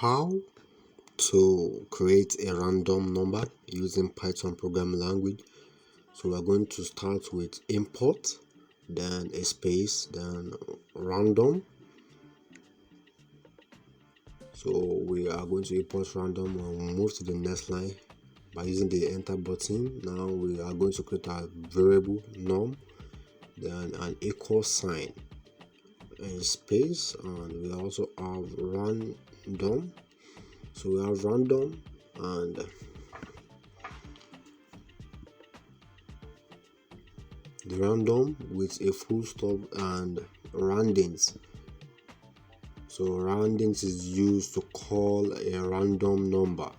how to create a random number using Python programming language. So we're going to start with import, then a space, then random. So we are going to import random and we'll move to the next line by using the enter button. Now we are going to create a variable num, then an equal sign, a space, and we also have random. So we have random and the random with a full stop and roundings. So roundings is used to call a random number.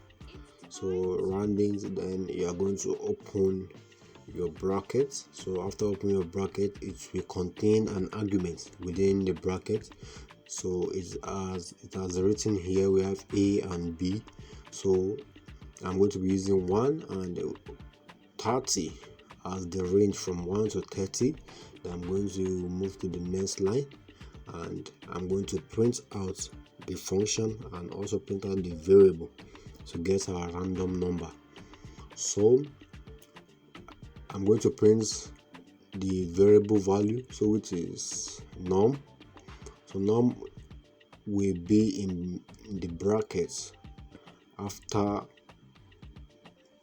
So roundings, then you are going to open your bracket. So after opening your bracket, it will contain an argument within the bracket. So it has written here, we have a and b. So I'm going to be using 1 and 30 as the range from 1 to 30. Then I'm going to move to the next line and I'm going to print out the function and also print out the variable to get our random number. So I'm going to print the variable value, so which is num. So num will be in the brackets after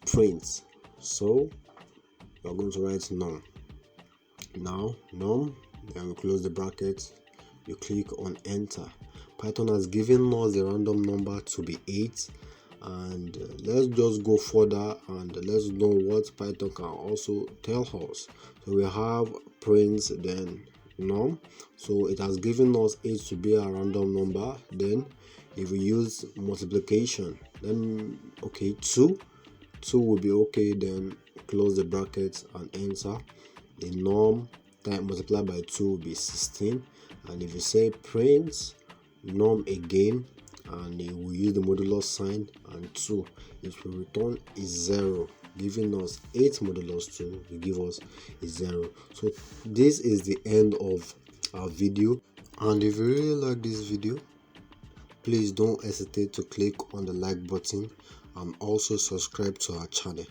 print. So we're going to write num. Now num, then we close the bracket, you click on enter. Python has given us the random number to be 8, and let's just go further and let's know what Python can also tell us. So we have print, then num. So it has given us 8 to be a random number. Then if we use multiplication, then okay, 2 will be okay. Then close the bracket and enter. The num time multiplied by 2 will be 16. And if you say print num again and it will use the modulus sign and 2, it will return a 0, giving us 8 modulus 2 will give us a 0. So this is the end of our video, and if you really like this video, please don't hesitate to click on the like button and also subscribe to our channel.